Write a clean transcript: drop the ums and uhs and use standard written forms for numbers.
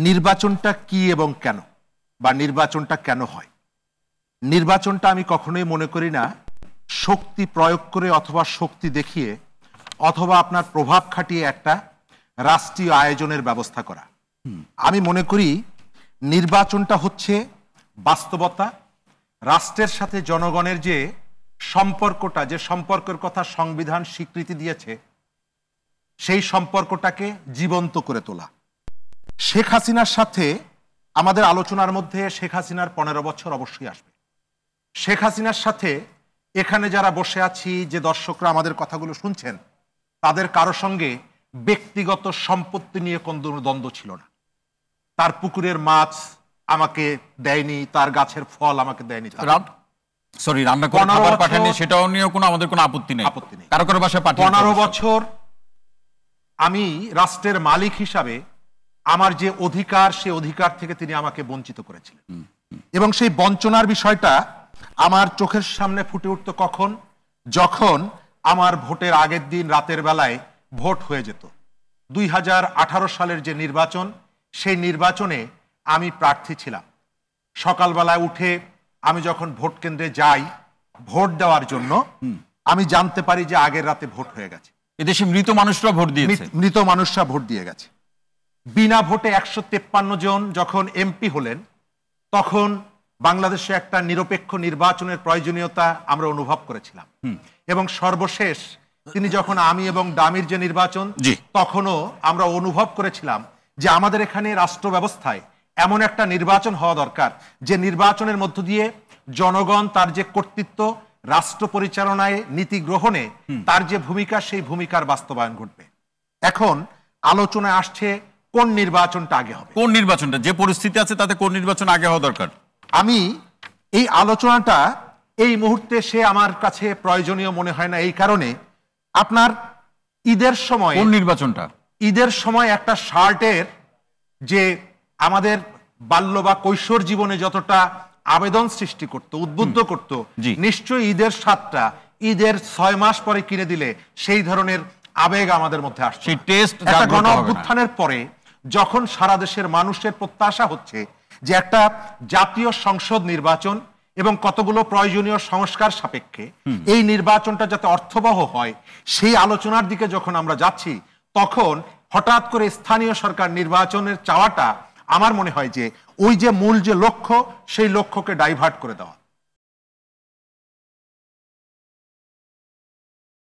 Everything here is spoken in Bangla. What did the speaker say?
নির্বাচনটা কি এবং কেন, বা নির্বাচনটা কেন হয়? নির্বাচনটা আমি কখনোই মনে করি না শক্তি প্রয়োগ করে অথবা শক্তি দেখিয়ে অথবা আপনার প্রভাব খাটিয়ে একটা রাষ্ট্রীয় আয়োজনের ব্যবস্থা করা। আমি মনে করি নির্বাচনটা হচ্ছে বাস্তবতা, রাষ্ট্রের সাথে জনগণের যে সম্পর্কটা, যে সম্পর্কের কথা সংবিধান স্বীকৃতি দিয়েছে, সেই সম্পর্কটাকে জীবন্ত করে তোলা। শেখ হাসিনার সাথে আমাদের আলোচনার মধ্যে শেখ হাসিনার 15 বছর অবশ্যই আসবে। শেখ হাসিনার সাথে এখানে যারা বসে আছি, যে দর্শকরা আমাদের কথাগুলো শুনছেন, তাদের কারো সঙ্গে ব্যক্তিগত সম্পত্তি নিয়ে কোনো দ্বন্দ্ব ছিল না। তার পুকুরের মাছ আমাকে দেয়নি, তার গাছের ফল আমাকে দেয়নি। রান্না করে খাবার পাঠানো, সেটাও নিয়ে আমাদের কোনো আপত্তি নেই। কারো কারো বাসায় পাঠিয়ে 15 বছর আমি রাষ্ট্রের মালিক হিসাবে আমার যে অধিকার, সেই অধিকার থেকে তিনি আমাকে বঞ্চিত করেছিলেন। এবং সেই বঞ্চনার বিষয়টা আমার চোখের সামনে ফুটে উঠতো কখন? যখন আমার ভোটের আগের দিন রাতের বেলায় ভোট হয়ে যেত। 2018 সালের যে নির্বাচন, সেই নির্বাচনে আমি প্রার্থী ছিলাম। সকালবেলায় উঠে আমি যখন ভোট কেন্দ্রে যাই ভোট দেওয়ার জন্য, আমি জানতে পারি যে আগের রাতে ভোট হয়ে গেছে। এদেশে মৃত মানুষরা ভোট দিয়েছে, মৃত মানুষরা ভোট দিয়ে গেছে। বিনা ভোটে 153 জন যখন এমপি হলেন, তখন বাংলাদেশে একটা নিরপেক্ষ নির্বাচনের প্রয়োজনীয়তা আমরা অনুভব করেছিলাম। এবং সর্বশেষ তিনি যখন আমি এবং ডামির যে নির্বাচন, তখনও আমরা অনুভব করেছিলাম যে আমাদের এখানে রাষ্ট্র ব্যবস্থায় এমন একটা নির্বাচন হওয়া দরকার, যে নির্বাচনের মধ্য দিয়ে জনগণ তার যে কর্তৃত্ব, রাষ্ট্র পরিচালনায় নীতি গ্রহণে তার যে ভূমিকা, সেই ভূমিকার বাস্তবায়ন ঘটবে। এখন আলোচনায় আসছে কোন নির্বাচনটা আগে হবে। কোন নির্বাচনটা, যে পরিস্থিতি আছে তাতে কোন নির্বাচন আগে হওয়া দরকার? আমি এই আলোচনাটা এই মুহূর্তে সে আমার কাছে প্রয়োজনীয় মনে হয় না। এই কারণে আপনার ঈদের সময়, কোন নির্বাচনটা? ঈদের সময় একটা শার্টের যে আমাদের বাল্য বা কৈশোর জীবনে যতটা আবেদন সৃষ্টি করত, উদ্বুদ্ধ করত, নিশ্চয়ই ঈদের সাতটা, ঈদের 6 মাস পরে কিনে দিলে সেই ধরনের আবেগ আমাদের মধ্যে আসছে। একটা গণ অভ্যুত্থানের পরে যখন সারা দেশের মানুষের প্রত্যাশা হচ্ছে যে একটা জাতীয় সংসদ নির্বাচন এবং কতগুলো প্রয়োজনীয় সংস্কার সাপেক্ষে এই নির্বাচনটা যাতে অর্থবহ হয়, সেই আলোচনার দিকে যখন আমরা যাচ্ছি, তখন হঠাৎ করে স্থানীয় সরকার নির্বাচনের চাওয়াটা আমার মনে হয় যে ওই যে মূল যে লক্ষ্য, সেই লক্ষ্যকে ডাইভার্ট করে দেওয়া।